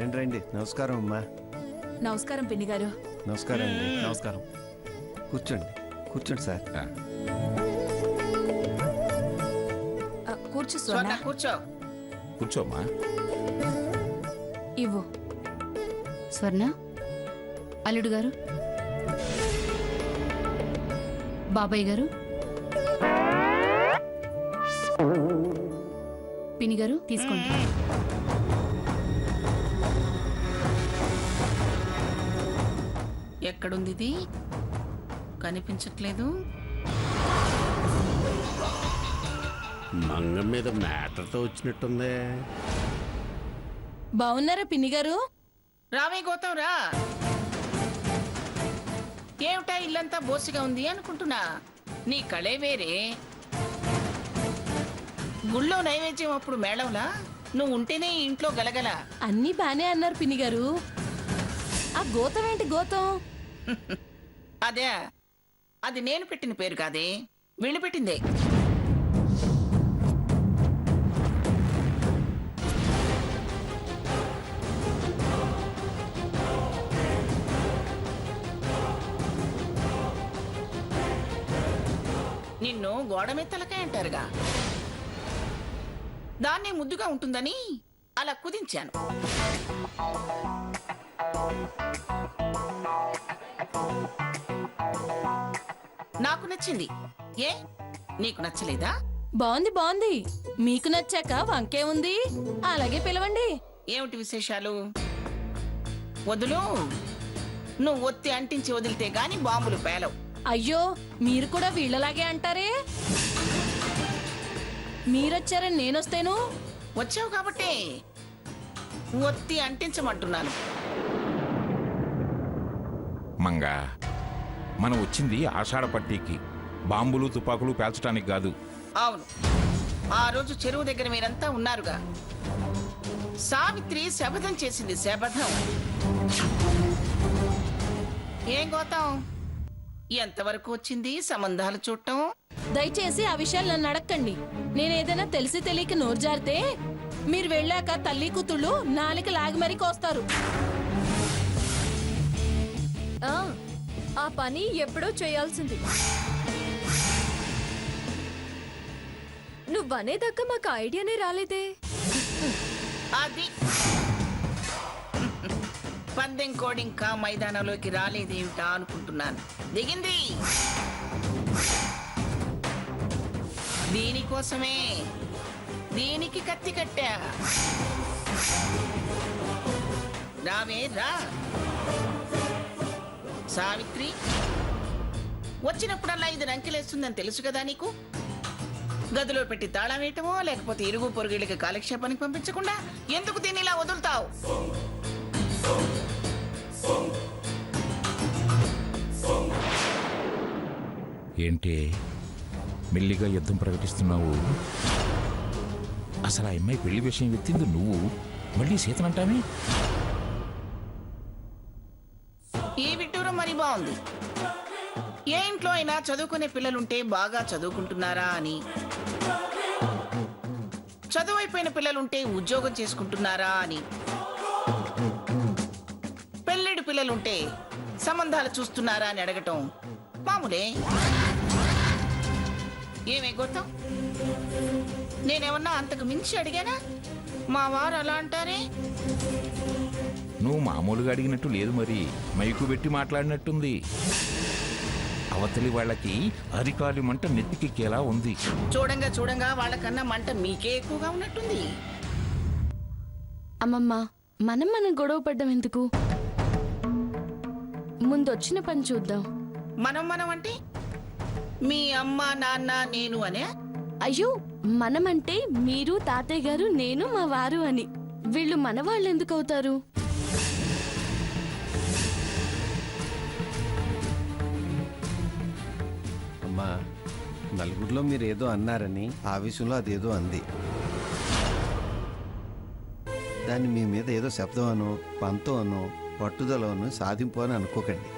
రండి రండి. నమస్కారం అమ్మా. నమస్కారం పిన్ని గారు. నమస్కారం అండి. నమస్కారం. కూర్చోండి కూర్చోండి సార్. కూర్చో స్వర్ణ, స్వర్ణ. కూర్చో. కూర్చోమ్మా. ఇవ్వు. స్వర్ణ, అల్లుడు గారు, బాబాయ్ గారు, పిన్ని గారు తీసుకోండి. ఎక్కడుంది ఇది? కనిపించట్లేదు. మంగం మీద మ్యాటర్తో వచ్చినట్టుందే. బాగున్నారా పిన్ని గారు? రావే గౌతమ్ రా. ఏమిటా ఇల్లంతా బోసిగా ఉంది అనుకుంటున్నా. నీ కళే వేరే. గుళ్ళో నైవేద్యం అప్పుడు మేళంలా నువ్వు ఉంటేనే ఈ ఇంట్లో గలగల. అన్నీ బానే అన్నారు పిన్ని గారు. ఆ గోతం ఏంటి గోతం? అదే, అది నేను పెట్టిన పేరు కాదే, వీళ్ళు పెట్టిందే. నిన్ను గోడ మీద తలకాయ అంటారుగా, దాన్నే ముద్దుగా ఉంటుందని అలా కుదించాను. నాకు నచ్చింది. ఏ, నీకు నచ్చలేదా? బాగుంది బాగుంది. మీకు నచ్చాక వంకే ఉంది. అలాగే పిలవండి. ఏమిటి విశేషాలు? వదులు. నువ్వు ఒత్తి అంటించి వదిలితే గాని బాంబులు పేలవు. అయ్యో, మీరు కూడా వీళ్ళలాగే అంటారే. మీరొచ్చారని నేనొస్తేను. వచ్చావు కాబట్టి ఒత్తి అంటించమంటున్నాను. మంగా, మనం వచ్చింది ఆషాఢ పట్టీకి, బాంబులు తుపాకులు పేల్చడానికి కాదు. అవును, ఆ రోజు చెరువు దగ్గర మీరంతా ఉన్నారుగా. సావిత్రి శపథం చేసింది, శపథం. ఏం గోతాం, ఎంతవరకు వచ్చింది సంబంధాలు చూడటం? దయచేసి ఆ విషయాలు నన్ను అడక్కండి. నేనేదైనా తెలిసి తెలియక నోరు జారితే మీరు వెళ్ళాక తల్లి కూతుళ్ళు నాలుక లాగి మరీ కోస్తారు. ఆ పని ఎప్పుడో చేయాల్సింది. నువ్వనేదాకా మాకు ఐడియానే రాలేదే. అది పందెం కోడింకా మైదానంలోకి రాలేదేమిటా అనుకుంటున్నాను. దిగింది దీనికోసమే. దీనికి కత్తి కట్టా. రావే రా. సావిత్రి వచ్చినప్పుడల్లా ఇది రంకెలేస్తుందని తెలుసు కదా నీకు. గదిలో పెట్టి తాళం వేయటమో లేకపోతే ఇరుగు పొరుగుళ్ళకి కాలక్షేపానికి పంపించకుండా ఎందుకు దీన్ని ఇలా వదులుతావు? ఏంటి మెల్లిగా యుద్ధం ప్రకటిస్తున్నావు? అసలు ఆ అమ్మాయి పెళ్లి విషయం ఎత్తింది నువ్వు, మళ్ళీ సీతనంటానే. ఈ విడ్డూరం మరి బాగుంది. ఏ ఇంట్లో అయినా చదువుకునే పిల్లలుంటే బాగా చదువుకుంటున్నారా అని, చదువు అయిపోయిన పిల్లలుంటే ఉద్యోగం చేసుకుంటున్నారా అని, పెళ్ళిడు పిల్లలుంటే సంబంధాలు చూస్తున్నారా అని అడగటం మామూలే. ఏమే గొత్తం, నేనేమన్నా అంతకు మించి అడిగానా? మా వారు అలా అంటారే. నువ్వు మామూలుగా అడిగినట్టు లేదు, మరి మైకు పెట్టి మాట్లాడినట్టుంది. అవతలి వాళ్ళకి అరికాలి మంట నెత్తికెక్కేలా ఉంది. చూడంగా చూడంగా వాళ్ళకన్నా మంట మీకే ఎక్కువగా ఉన్నట్టుంది. అమ్మమ్మ, మనం గొడవ పడ్డం ఎందుకు? ముందొచ్చిన పని చూద్దాం. మనం అంటే మీ అమ్మ నాన్న నేను అనే? అయ్యో, మనమంటే మీరు, తాతయ్య గారు, నేను, మా వారు అని. వీళ్ళు మన వాళ్ళు ఎందుకు అవుతారు? అమ్మా, నలుగురిలో మీరు ఏదో అన్నారని ఆ విషయంలో అదేదో అంది. దాన్ని మీ మీద ఏదో శబ్దం అనో, పంతో అనో, పట్టుదలను సాధింపు అని అనుకోకండి.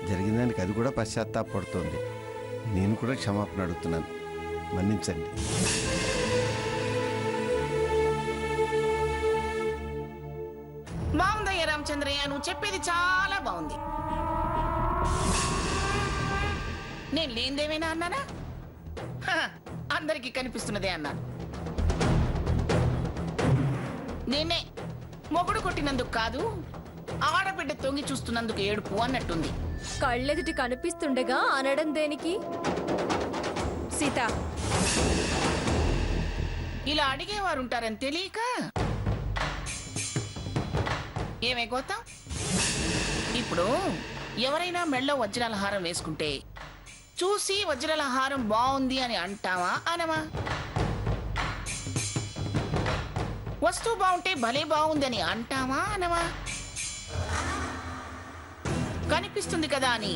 జరిగిందానికి అది కూడా పశ్చాత్తాపడుతోంది. నేను కూడా క్షమాపణ అడుగుతున్నాను, మన్నించండి. బాగుందయ్యా రామచంద్రయ్య, నువ్వు చెప్పేది చాలా బాగుంది. నేను లేనిదేమైనా అన్నానా? హ, అందరికీ కనిపిస్తున్నదే అన్నాను. నేనే మొగుడు కొట్టినందుకు కాదు, ఆడబిడ్డ తొంగి చూస్తున్నందుకు ఏడుపు అన్నట్టుంది. కళ్ళెదుటి కనిపిస్తుండగా అనడం దేనికి? సీత, ఇలా అడిగేవారు ఉంటారని తెలియక ఏమే గోతం, ఇప్పుడు ఎవరైనా మెళ్ళో వజ్రాల హారం వేసుకుంటే చూసి వజ్రాల హారం బాగుంది అని అంటావా అనమా? వస్తువు బాగుంటే భలే బాగుంది అని అంటావా అనమా? కనిపిస్తుంది కదా అని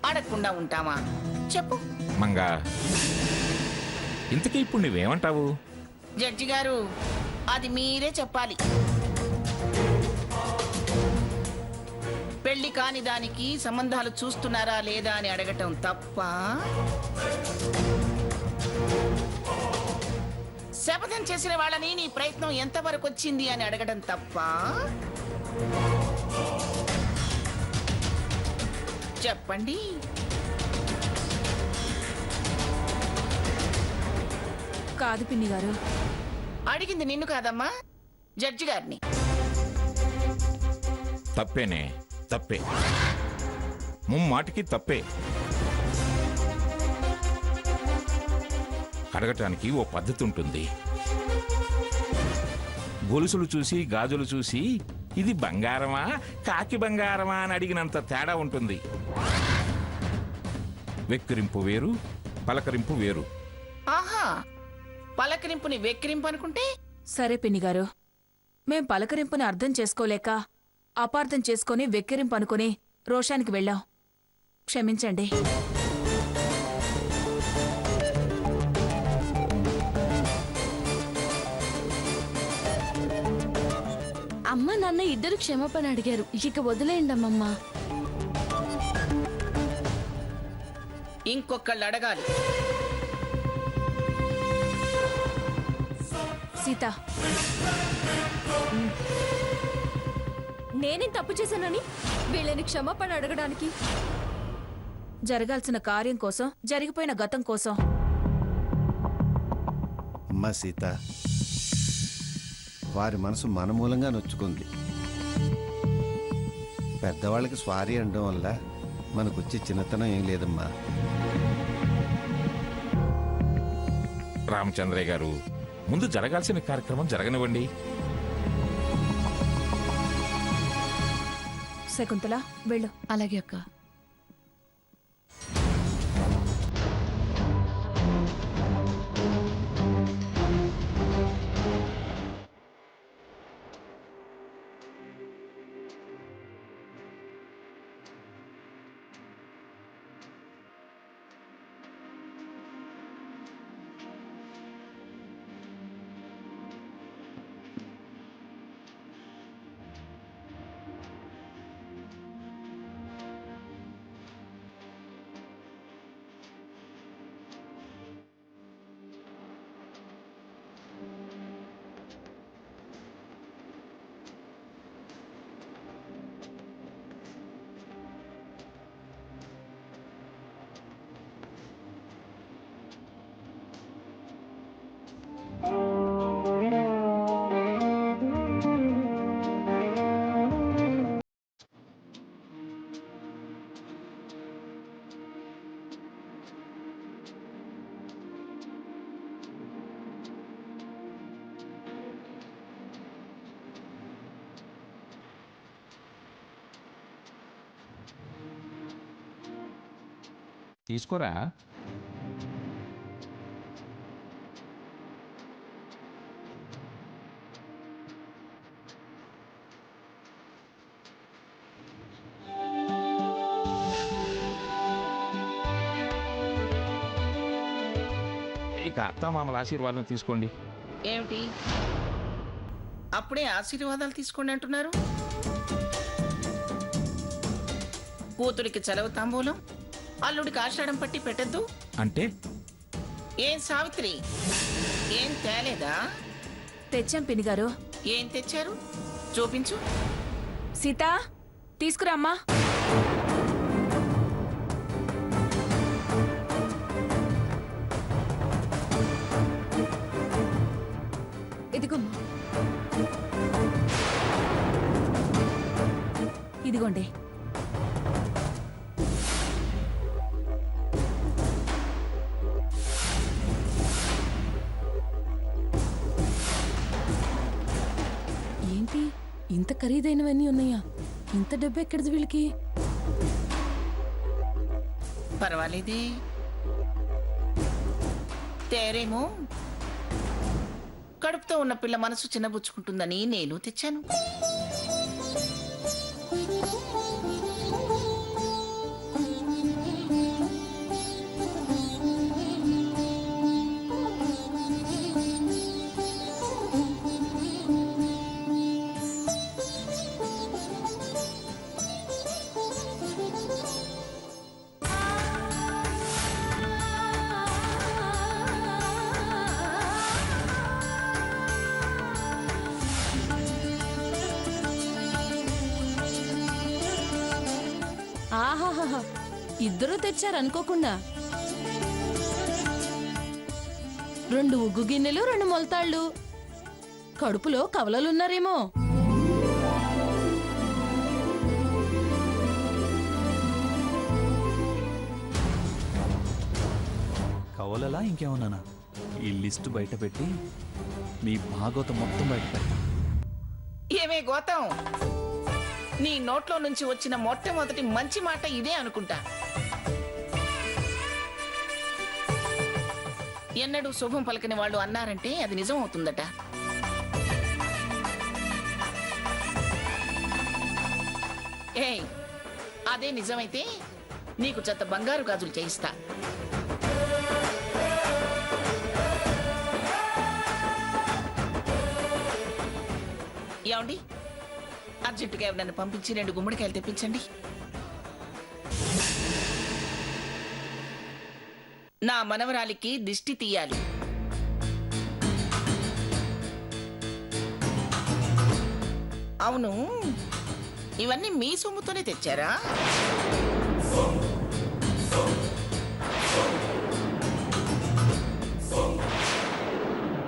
అడగకుండా ఉంటామా? చెప్పు మంగా, ఇంతకీ ఇప్పుడు నువ్వేమంటావు? జడ్జి గారు, అది మీరే చెప్పాలి. పెళ్లి కాని దానికి సంబంధాలు చూస్తున్నారా లేదా అని అడగటం తప్ప, శపథం చేసిన వాళ్ళని నీ ప్రయత్నం ఎంతవరకు వచ్చింది అని అడగటం తప్ప, చెప్పండి. కాదు పిన్ని గారు. అడిగింది నిన్ను కాదమ్మా, జడ్జి గారిని. తప్పేనే, తప్పే, ముమ్మాటికి తప్పే. అడగటానికి ఓ పద్ధతి ఉంటుంది. గొలుసులు చూసి గాజులు చూసి ఇది బంగారమా కాకి బంగారమా అని అడిగినంత తేడా ఉంటుంది. వెక్కిరింపు వేరు, పలకరింపు వేరు. ఆహా, పలకరింపుని వెక్కిరింపు అనుకుంటే? సరే పిన్ని గారు, మేం పలకరింపుని అర్థం చేసుకోలేక అపార్థం చేసుకొని వెక్కిరింపు అనుకుని రోషానికి వెళ్ళాం. క్షమించండి. అమ్మ నాన్న ఇద్దరు క్షమాపణ అడిగారు, ఇక వదిలేయండి అమ్మమ్మ. ఇంకొకళ్ళు అడగాలి. సీత, నేనేం తప్పు చేశానని వీళ్ళని క్షమాపణ అడగడానికి? జరగాల్సిన కార్యం కోసం, జరిగిపోయిన గతం కోసం. అమ్మా సీత, వారి మనసు మన మూలంగా నొచ్చుకుంది. పెద్దవాళ్ళకి స్వారీ అనడం వల్ల మనకొచ్చే చిన్నతనం ఏం లేదమ్మా. రామచంద్రయ్య గారు, ముందు జరగాల్సిన కార్యక్రమం జరగనివ్వండి. శకుంతల, వెళ్ళు. అలాగే అక్క. తీసుకోరా. ఇక అత్తమామల ఆశీర్వాదం తీసుకోండి. ఏమిటి అప్పుడే ఆశీర్వాదాలు తీసుకోండి అంటున్నారు? కూతురికి చలవ తాంబూలం, అల్లుడికి ఆషాఢం పట్టి పెట్టద్దు అంటే ఏం సావిత్రి, ఏం తేలేదా? తెచ్చాం పిన్ని గారు. ఏం తెచ్చారు చూపించు. సీత తీసుకురామ్మా. ఇదిగోమ్మా. ఇదిగోండి. ఏంటి ఇంత ఖరీదైనవన్నీ ఉన్నాయా? ఇంత డబ్బు ఎక్కడిది వీళ్ళకి? పర్వాలేదే, తేరేమో కడుపుతో ఉన్న పిల్ల మనసు చిన్నబుచ్చుకుంటుందని నేను తెచ్చాను. ఆహాహా, ఇద్దరూ తెచ్చారు అనుకోకుండా. 2 ఉగ్గు గిన్నెలు, 2 మొలతాళ్ళు. కడుపులో కవలలున్నారేమో. కవలలా ఇంకేమన్నానా? ఈ లిస్టు బయట పెట్టి మీ భాగవతం మొత్తం బయట పెడతా. ఏమే గోతం, నీ నోట్లో నుంచి వచ్చిన మొట్టమొదటి మంచి మాట ఇదే అనుకుంటా. ఎన్నడూ శుభం పలకని వాళ్ళు అన్నారంటే అది నిజం అవుతుందట. ఏయ్, అదే నిజమైతే నీకు చెత్త బంగారు గాజులు చేయిస్తా. ఏమండి, అర్జెంటుగా నన్ను పంపించి 2 గుమ్మడికాయలు తెప్పించండి. నా మనవరాలికి దిష్టి తీయాలి. అవును, ఇవన్నీ మీ సొమ్ముతోనే తెచ్చారా?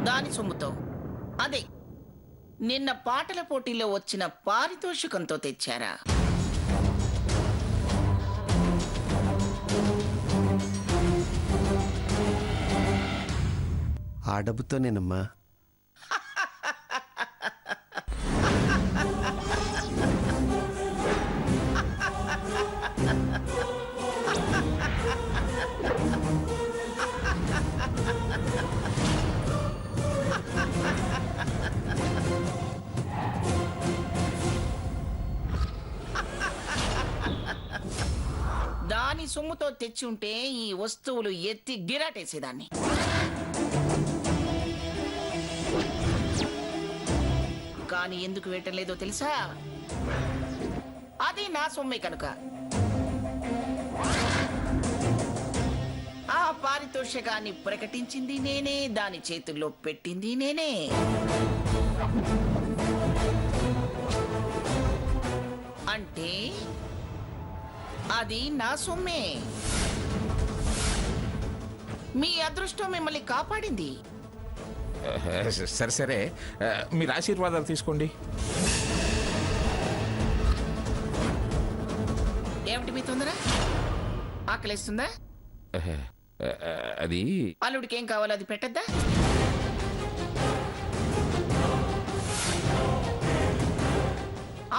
దాని సొమ్ముతో, అదే నిన్న పాటల పోటీలో వచ్చిన పారితోషికంతో తెచ్చారా? ఆ డబ్బుతోనేనమ్మా. దాని సొమ్ముతో తెచ్చి ఉంటే ఈ వస్తువులు ఎత్తి గిరాటేసేదాన్ని. కానీ ఎందుకు వేయటం లేదో తెలుసా? అది నా సొమ్మే కనుక. ఆ పారితోషికాన్ని ప్రకటించింది నేనే, దాని చేతుల్లో పెట్టింది నేనే. అంటే అది నా సొమ్మే. మీ అదృష్టం మిమ్మల్ని కాపాడింది. సరే సరే, మీరు ఆశీర్వాదాలు తీసుకోండి. ఏమిటి మీ తొందర? ఆకలేస్తుందా? అది అల్లుడికి ఏం కావాలో అది పెట్టద్దా?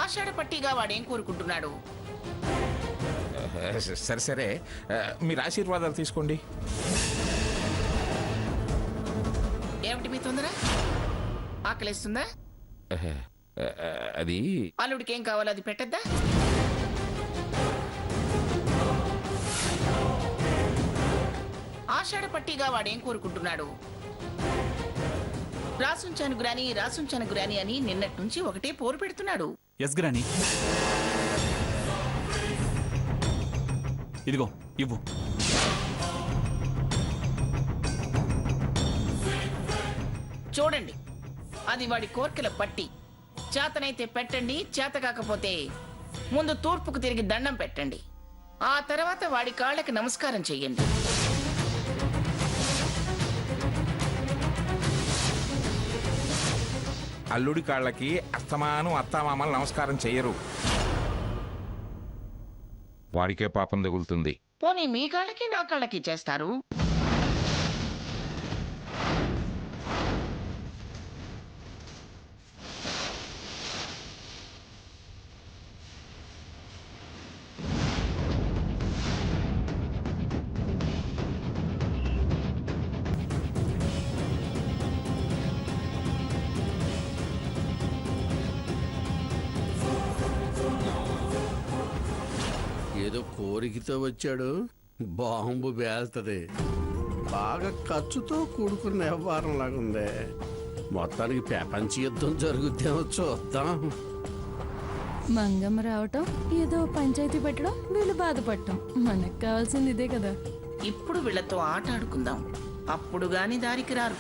ఆషాఢ పట్టిగా వాడేం కోరుకుంటున్నాడు? సరే సరే, మీరు ఆశీర్వాదాలు తీసుకోండి. ఏమిటి మీ తొందర? ఆకలేస్తుందా? అది అల్లుడికి ఏం కావాలో అది పెట్టద్దా? ఆషాఢ పట్టిగా వాడేం కోరుకుంటున్నాడు? రాసుంచాను గ్రాని, రాసుంచాను గ్రాని అని నిన్నటి నుంచి ఒకటే పోరు పెడుతున్నాడు. ఎస్ గ్రాని. ఇదిగో ఇవ్వు. చూడండి, అది వాడి కోర్కెల పట్టి. చేతనైతే పెట్టండి, చేత కాకపోతే ముందు తూర్పుకు తిరిగి దండం పెట్టండి. ఆ తర్వాత వాడి కాళ్ళకి నమస్కారం చెయ్యండి. అల్లుడి కాళ్ళకి అస్తమానం అత్తామామలు నమస్కారం చెయ్యరు. వాడికే పాపం తగులుతుంది. పోనీ మీ కాళ్ళకి నా కాళ్ళకి చేస్తారు. ఏదో కోరికతో వచ్చాడు, బాంబు వేస్తుంది. బాగా ఖర్చుతో కూడుకున్న వ్యవహారం లాగుంది. మొత్తానికి ప్రపంచ యుద్ధం జరుగుద్దేమో చూద్దాం. మంగమ్మ రావటం, ఏదో పంచాయతీ పెట్టడం, వీళ్ళు బాధపడటం. మనకు కావాల్సింది ఇదే కదా. ఇప్పుడు వీళ్ళతో ఆట ఆడుకుందాం, అప్పుడు గాని దారికి రారు.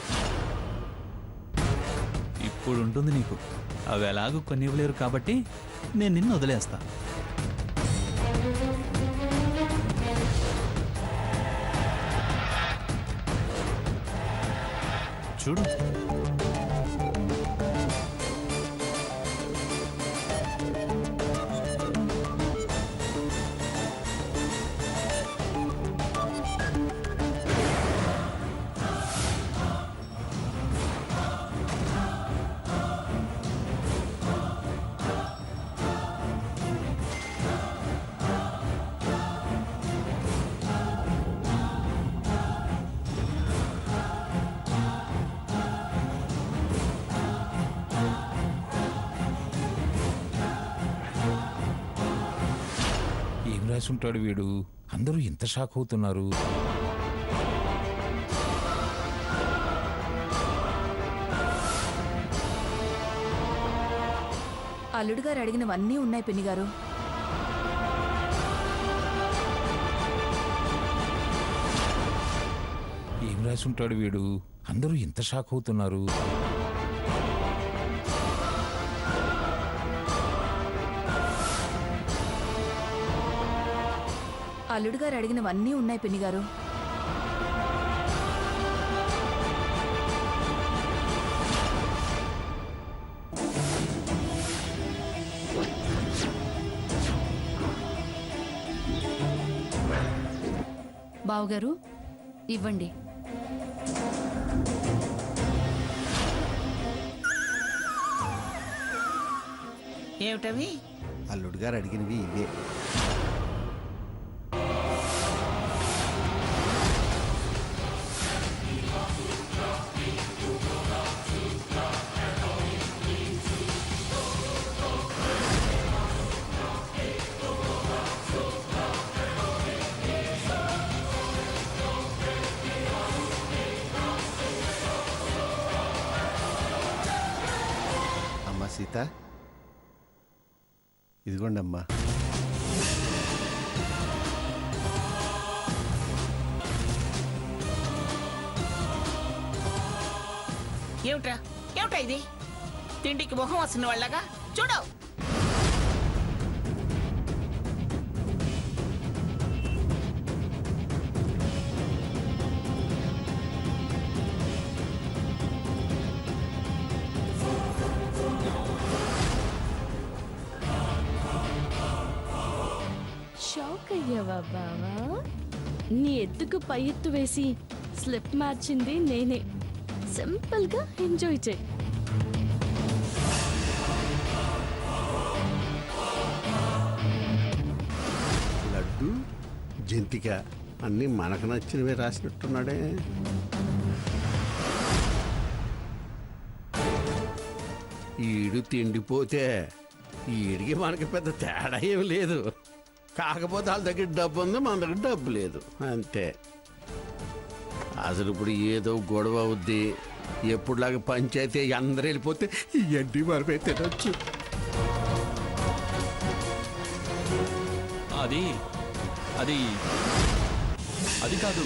ఇప్పుడు ఉంటుంది నీకు. అవి ఎలాగూ కొన్ని ఇవ్వలేరు కాబట్టి నేను నిన్ను వదిలేస్తా. చూడు, ఏం రాసి ఉంటాడు వీడు? అందరూ ఇంత షాక్ అవుతున్నారు. అల్లుడు గారు అడిగినవన్నీ ఉన్నాయి పిన్ని గారు. ఏం రాసి ఉంటాడు వీడు? అందరూ ఇంత షాక్ అవుతున్నారు. అల్లుడు గారు అడిగినవన్నీ ఉన్నాయి పిన్ని గారు. బావగారు ఇవ్వండి. ఏమిటవి? అల్లుడు గారు అడిగినవి ఇవే. అమ్మ సీత, ఇదిగోండి అమ్మా. ఏమిట్రా ఏమిటా ఇది? తిండికి మొహం వస్తున్న వాళ్ళగా చూడు. షాక్ అయ్యావా బావా? నీ ఎత్తుకు పై ఎత్తు వేసి స్లిప్ మార్చింది నేనే. సింపుల్ గా ఎంజాయ్ చేయి. లడ్డు, జంతిక అన్నీ మనకు నచ్చినవే రాసినట్టున్నాడే. ఈడు తిండిపోతే ఈడికి మనకి పెద్ద తేడా ఏమి లేదు. కాకపోతే వాళ్ళ దగ్గర డబ్బు ఉంది, మన దగ్గర డబ్బు లేదు, అంతే. అసలు ఇప్పుడు ఏదో గొడవ అవుద్ది. ఎప్పుడులాగా పంచాయతీ అందరూ వెళ్ళిపోతే ఈ ఎడ్డి మరిపోయి తినొచ్చు. అది అది అది కాదు.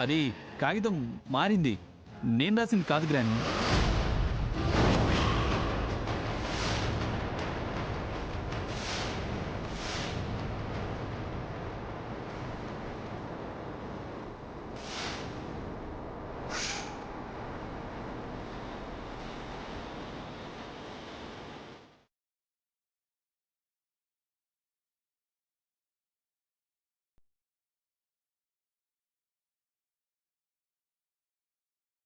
అది కాగితం మారింది. నేను రాసింది కాదు గ్రాని.